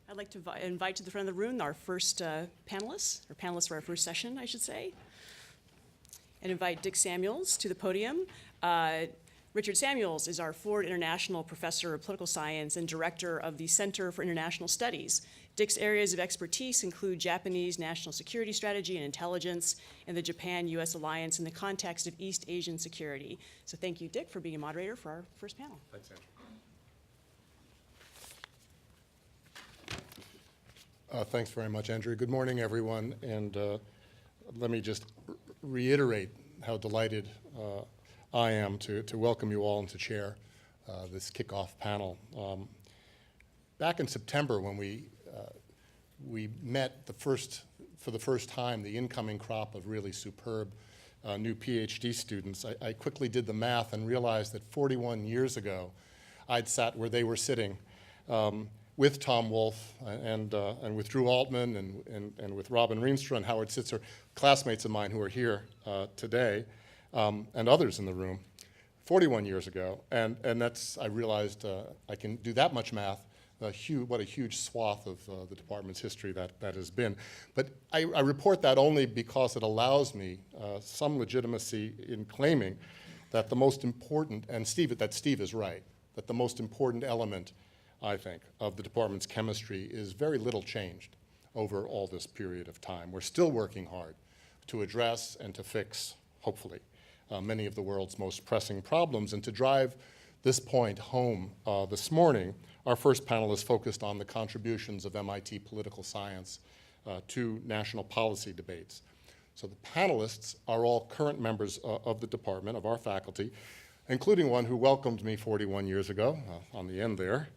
I'd like to invite to the front of the room our first panelists for our first session, I should say, and invite Dick Samuels to the podium. Richard Samuels is our Ford International Professor of Political Science and Director of the Center for International Studies. Dick's areas of expertise include Japanese national security strategy and intelligence and the Japan-US alliance in the context of East Asian security. So thank you, Dick, for being a moderator for our first panel. Thanks, Andrew. Thanks very much, Andrew. Good morning, everyone. And let me just reiterate how delighted I am to welcome you all and to chair this kickoff panel. Back in September, when we met for the first time, the incoming crop of really superb new PhD students, I quickly did the math and realized that 41 years ago, I'd sat where they were sitting with Tom Wolfe and with Drew Altman and with Robin Reenstra and Howard Sitzer, classmates of mine who are here today, and others in the room, 41 years ago. And I realized I can do that much math, what a huge swath of the department's history that has been. But I report that only because it allows me some legitimacy in claiming that the most important, and Steve is right, that the most important element, I think, of the department's chemistry is very little changed over all this period of time. We're still working hard to address and to fix, hopefully, many of the world's most pressing problems. And to drive this point home this morning, our first panel is focused on the contributions of MIT political science to national policy debates. So the panelists are all current members of the department, of our faculty, including one who welcomed me 41 years ago, on the end there.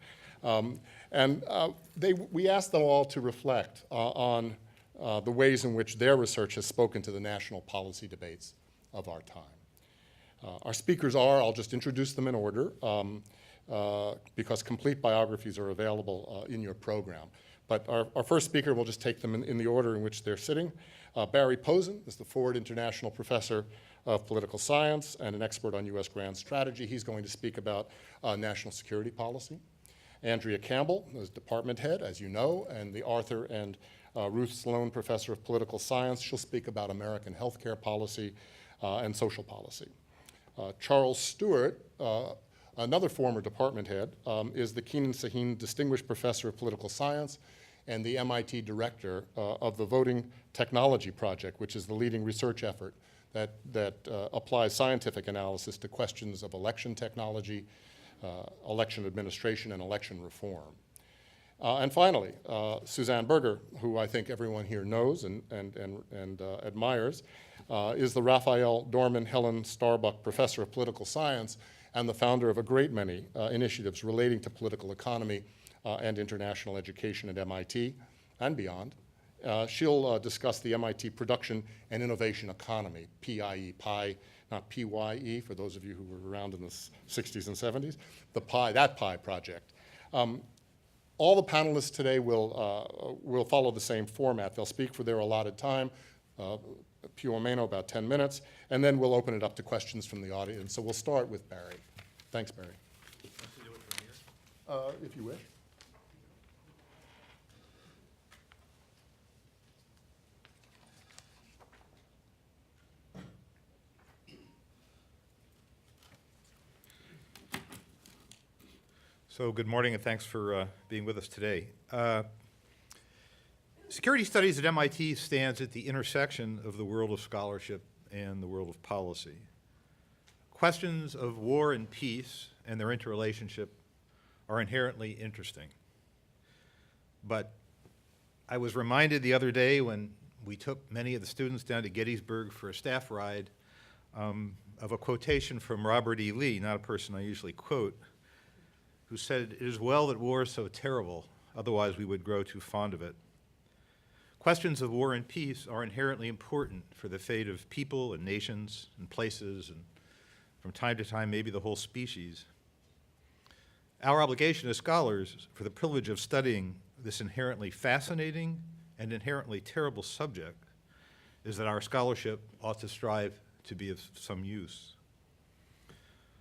We asked them all to reflect on the ways in which their research has spoken to the national policy debates of our time. Our speakers I'll just introduce them in order, because complete biographies are available in your program. But our first speaker, we'll just take them in the order in which they're sitting. Barry Posen is the Ford International Professor of Political Science and an expert on U.S. grand strategy. He's going to speak about national security policy. Andrea Campbell is department head, as you know, and the Arthur and Ruth Sloan Professor of Political Science. She'll speak about American healthcare policy and social policy. Charles Stewart, another former department head, is the Keenan Sahin Distinguished Professor of Political Science and the MIT Director of the Voting Technology Project, which is the leading research effort that applies scientific analysis to questions of election technology, election administration, and election reform. And finally, Suzanne Berger, who I think everyone here knows and admires, is the Raphael Dorman Helen Starbuck Professor of Political Science and the founder of a great many initiatives relating to political economy and international education at MIT and beyond. She'll discuss the MIT Production and Innovation Economy, PIE, not PYE, for those of you who were around in the 60s and 70s, that PIE project. All the panelists today will follow the same format. They'll speak for their allotted time, più o meno about 10 minutes, and then we'll open it up to questions from the audience. So we'll start with Barry. Thanks, Barry. Want to do it from here? If you wish. So good morning, and thanks for being with us today. Security studies at MIT stands at the intersection of the world of scholarship and the world of policy. Questions of war and peace and their interrelationship are inherently interesting. But I was reminded the other day when we took many of the students down to Gettysburg for a staff ride of a quotation from Robert E. Lee, not a person I usually quote, who said, "It is well that war is so terrible, otherwise we would grow too fond of it." Questions of war and peace are inherently important for the fate of people and nations and places and, from time to time, maybe the whole species. Our obligation as scholars for the privilege of studying this inherently fascinating and inherently terrible subject is that our scholarship ought to strive to be of some use.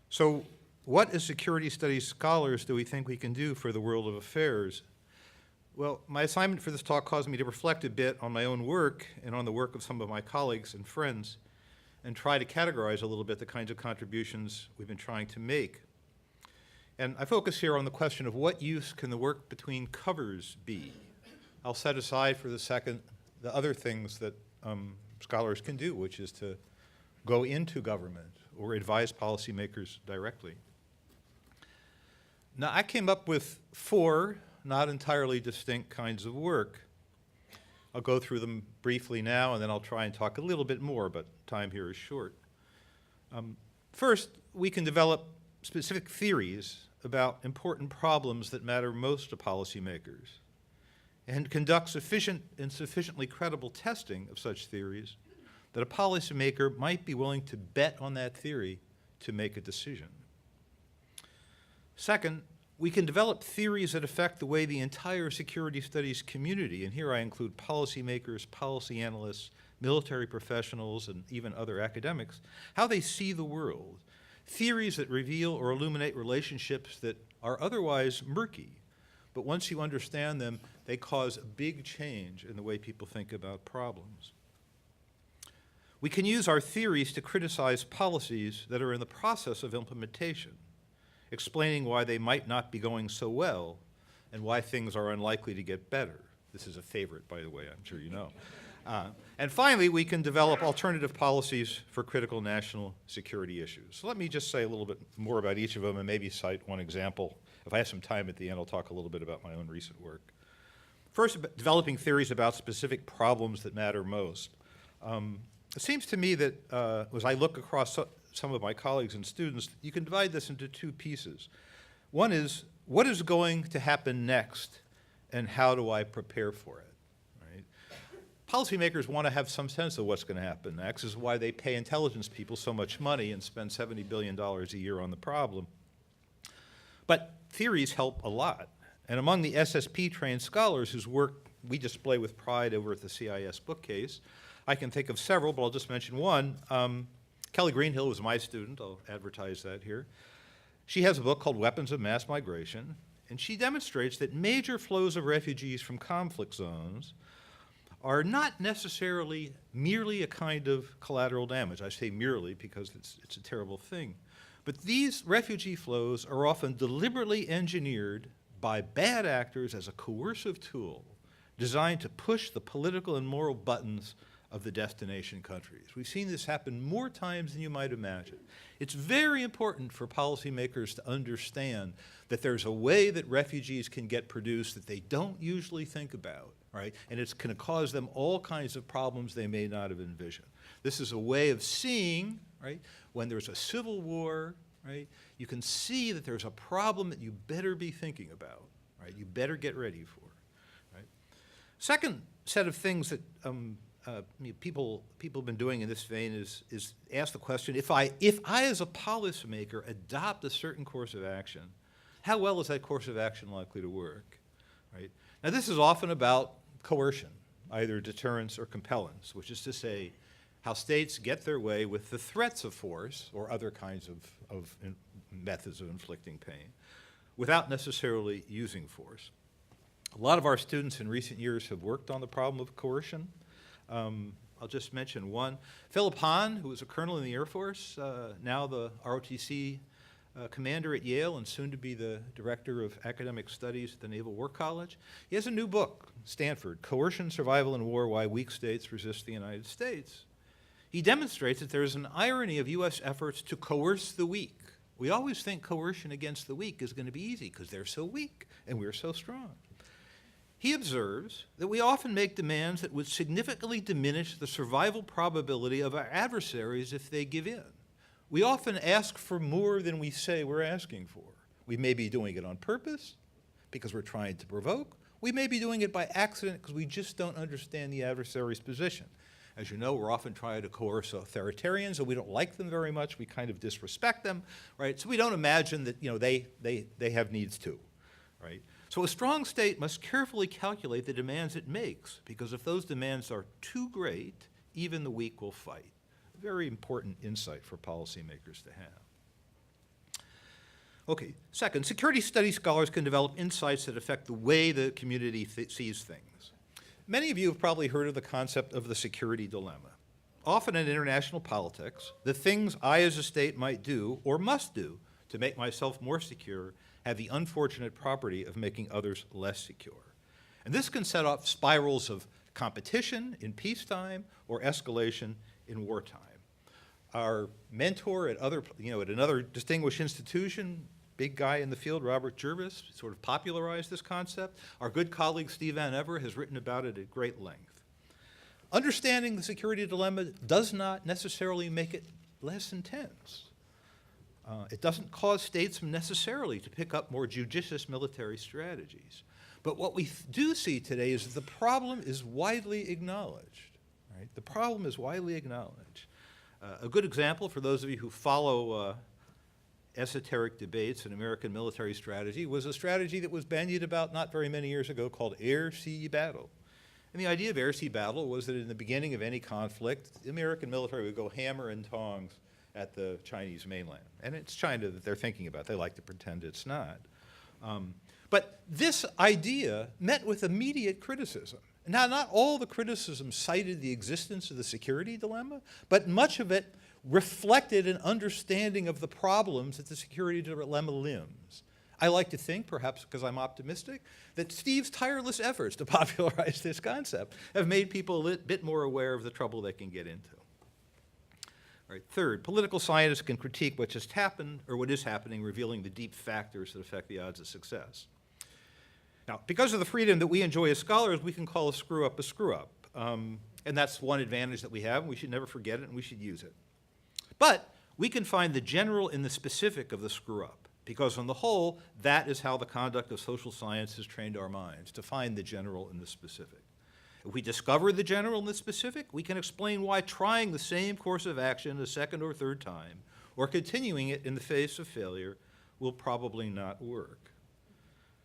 So, what as security studies scholars do we think we can do for the world of affairs Well, my assignment for this talk caused me to reflect a bit on my own work and on the work of some of my colleagues and friends, and try to categorize a little bit the kinds of contributions we've been trying to make. And I focus here on the question of what use can the work between covers be? I'll set aside for the second the other things that scholars can do, which is to go into government or advise policymakers directly. Now, I came up with 4 not entirely distinct kinds of work. I'll go through them briefly now, and then I'll try and talk a little bit more, but time here is short. First, we can develop specific theories about important problems that matter most to policymakers, and conduct sufficient and sufficiently credible testing of such theories that a policymaker might be willing to bet on that theory to make a decision. Second, we can develop theories that affect the way the entire security studies community, and here I include policymakers, policy analysts, military professionals, and even other academics, how they see the world. Theories that reveal or illuminate relationships that are otherwise murky, but once you understand them, they cause a big change in the way people think about problems. We can use our theories to criticize policies that are in the process of implementation, explaining why they might not be going so well and why things are unlikely to get better. This is a favorite, by the way, I'm sure you know. And finally, we can develop alternative policies for critical national security issues. So let me just say a little bit more about each of them and maybe cite one example. If I have some time at the end, I'll talk a little bit about my own recent work. First, developing theories about specific problems that matter most. It seems to me that as I look across some of my colleagues and students, you can divide this into 2 pieces. One is, what is going to happen next, and how do I prepare for it? Right? Policymakers want to have some sense of what's going to happen next. This is why they pay intelligence people so much money and spend $70 billion a year on the problem. But theories help a lot. And among the SSP-trained scholars whose work we display with pride over at the CIS bookcase, I can think of several, but I'll just mention one. Kelly Greenhill was my student. I'll advertise that here. She has a book called Weapons of Mass Migration, and she demonstrates that major flows of refugees from conflict zones are not necessarily merely a kind of collateral damage. I say merely because it's a terrible thing. But these refugee flows are often deliberately engineered by bad actors as a coercive tool designed to push the political and moral buttons of the destination countries. We've seen this happen more times than you might imagine. It's very important for policymakers to understand that there's a way that refugees can get produced that they don't usually think about, right? And it's going to cause them all kinds of problems they may not have envisioned. This is a way of seeing, right, when there's a civil war, right, you can see that there's a problem that you better be thinking about, right? You better get ready for, right? Second set of things that people have been doing in this vein is ask the question, if I as a policymaker adopt a certain course of action, how well is that course of action likely to work, right? Now this is often about coercion, either deterrence or compellence, which is to say how states get their way with the threats of force or other kinds of methods of inflicting pain without necessarily using force. A lot of our students in recent years have worked on the problem of coercion. I'll just mention one. Philip Hahn, who was a colonel in the Air Force, now the ROTC commander at Yale and soon to be the director of academic studies at the Naval War College. He has a new book, Stanford, Coercion, Survival in War, Why Weak States Resist the United States. He demonstrates that there is an irony of U.S. efforts to coerce the weak. We always think coercion against the weak is going to be easy because they're so weak and we're so strong. He observes that we often make demands that would significantly diminish the survival probability of our adversaries if they give in. We often ask for more than we say we're asking for. We may be doing it on purpose because we're trying to provoke. We may be doing it by accident because we just don't understand the adversary's position. As you know, we're often trying to coerce authoritarians, and we don't like them very much. We kind of disrespect them, right? So we don't imagine that, they have needs too, right? So a strong state must carefully calculate the demands it makes, because if those demands are too great, even the weak will fight. Very important insight for policymakers to have. Okay, second, security studies scholars can develop insights that affect the way the community sees things. Many of you have probably heard of the concept of the security dilemma. Often in international politics, the things I as a state might do or must do to make myself more secure have the unfortunate property of making others less secure. And this can set off spirals of competition in peacetime or escalation in wartime. Our mentor at another distinguished institution, big guy in the field, Robert Jervis, sort of popularized this concept. Our good colleague Steve Van Ever has written about it at great length. Understanding the security dilemma does not necessarily make it less intense. It doesn't cause statesmen necessarily to pick up more judicious military strategies. But what we do see today is that the problem is widely acknowledged. Right? The problem is widely acknowledged. A good example for those of you who follow esoteric debates in American military strategy was a strategy that was bandied about not very many years ago called air-sea battle. And the idea of air-sea battle was that in the beginning of any conflict, the American military would go hammer and tongs at the Chinese mainland. And it's China that they're thinking about. They like to pretend it's not. But this idea met with immediate criticism. Now, not all the criticism cited the existence of the security dilemma, but much of it reflected an understanding of the problems that the security dilemma limbs. I like to think, perhaps because I'm optimistic, that Steve's tireless efforts to popularize this concept have made people a bit more aware of the trouble they can get into. All right, third, political scientists can critique what just happened or what is happening, revealing the deep factors that affect the odds of success. Now, because of the freedom that we enjoy as scholars, we can call a screw-up a screw-up. And that's one advantage that we have, and we should never forget it, and we should use it. But we can find the general in the specific of the screw-up, because on the whole, that is how the conduct of social science has trained our minds, to find the general in the specific. If we discover the general in the specific, we can explain why trying the same course of action a second or third time, or continuing it in the face of failure, will probably not work.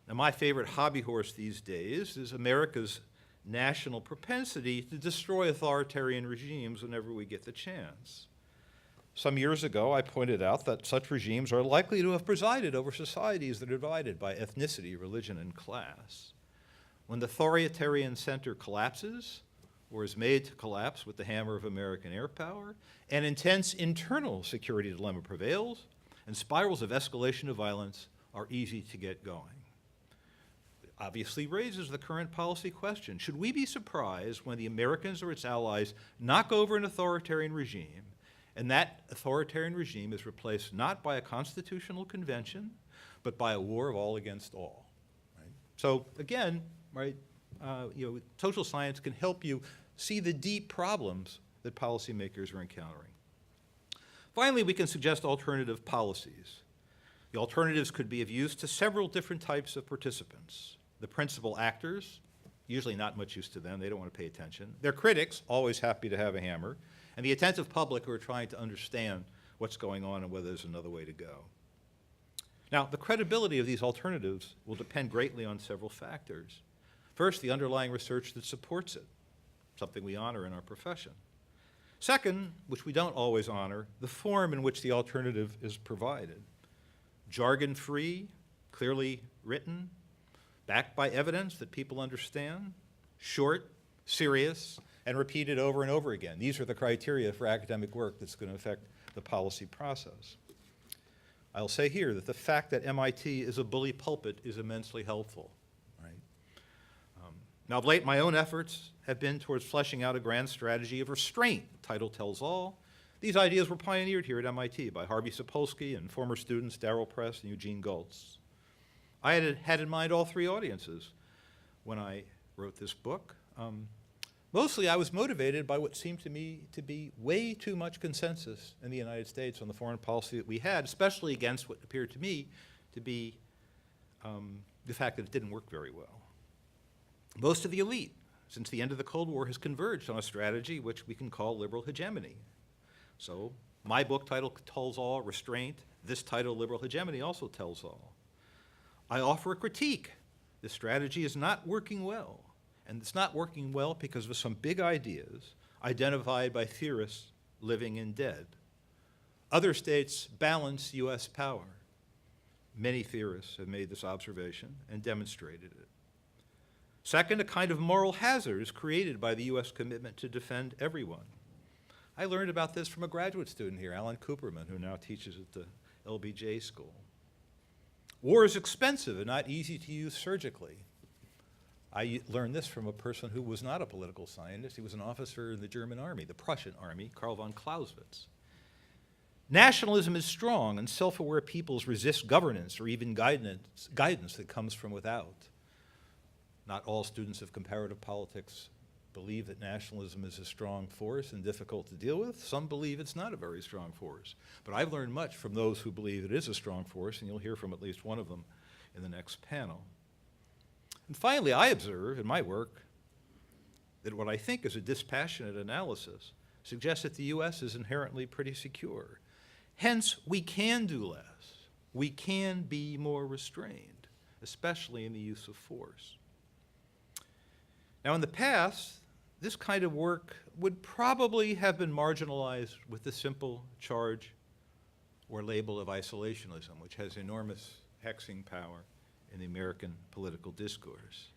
Now, my favorite hobby horse these days is America's national propensity to destroy authoritarian regimes whenever we get the chance. Some years ago, I pointed out that such regimes are likely to have presided over societies that are divided by ethnicity, religion, and class. When the authoritarian center collapses, or is made to collapse with the hammer of American air power, an intense internal security dilemma prevails, and spirals of escalation of violence are easy to get going. Obviously raises the current policy question. Should we be surprised when the Americans or its allies knock over an authoritarian regime, and that authoritarian regime is replaced not by a constitutional convention, but by a war of all against all? Right? So again, right, social science can help you see the deep problems that policymakers are encountering. Finally, we can suggest alternative policies. The alternatives could be of use to several different types of participants. The principal actors, usually not much use to them, they don't want to pay attention. Their critics, always happy to have a hammer. And the attentive public who are trying to understand what's going on and whether there's another way to go. Now, the credibility of these alternatives will depend greatly on several factors. First, the underlying research that supports it, something we honor in our profession. Second, which we don't always honor, the form in which the alternative is provided. Jargon-free, clearly written, backed by evidence that people understand, short, serious, and repeated over and over again. These are the criteria for academic work that's going to affect the policy process. I'll say here that the fact that MIT is a bully pulpit is immensely helpful. Right? Now, of late, my own efforts have been towards fleshing out a grand strategy of restraint. Title tells all. These ideas were pioneered here at MIT by Harvey Sapolsky and former students Darryl Press and Eugene Goltz. I had in mind all three audiences when I wrote this book. Mostly I was motivated by what seemed to me to be way too much consensus in the United States on the foreign policy that we had, especially against what appeared to me to be the fact that it didn't work very well. Most of the elite, since the end of the Cold War, has converged on a strategy which we can call liberal hegemony. So my book title tells all, Restraint. This title, Liberal Hegemony, also tells all. I offer a critique. This strategy is not working well. And it's not working well because of some big ideas identified by theorists living and dead. Other states balance U.S. power. Many theorists have made this observation and demonstrated it. Second, a kind of moral hazard is created by the U.S. commitment to defend everyone. I learned about this from a graduate student here, Alan Cooperman, who now teaches at the LBJ school. War is expensive and not easy to use surgically. I learned this from a person who was not a political scientist. He was an officer in the German army, the Prussian army, Karl von Clausewitz. Nationalism is strong, and self-aware peoples resist governance or even guidance that comes from without. Not all students of comparative politics believe that nationalism is a strong force and difficult to deal with. Some believe it's not a very strong force. But I've learned much from those who believe it is a strong force, and you'll hear from at least one of them in the next panel. And finally, I observe in my work that what I think is a dispassionate analysis suggests that the U.S. is inherently pretty secure. Hence, we can do less. We can be more restrained, especially in the use of force. Now, in the past, this kind of work would probably have been marginalized with the simple charge or label of isolationism, which has enormous hexing power in the American political discourse.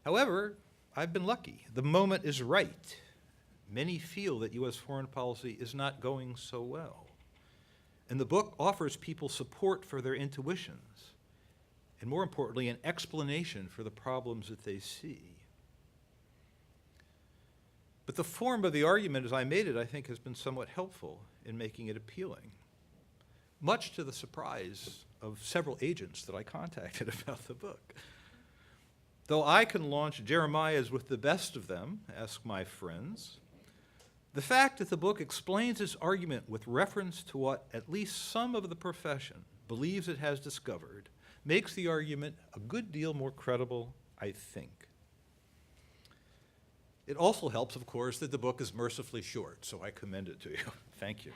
However, I've been lucky. The moment is right. Many feel that U.S. foreign policy is not going so well. And the book offers people support for their intuitions, and more importantly, an explanation for the problems that they see. But the form of the argument as I made it, I think, has been somewhat helpful in making it appealing, much to the surprise of several agents that I contacted about the book. Though I can launch Jeremiahs with the best of them, ask my friends, the fact that the book explains its argument with reference to what at least some of the profession believes it has discovered makes the argument a good deal more credible, I think. It also helps, of course, that the book is mercifully short, so I commend it to you. Thank you.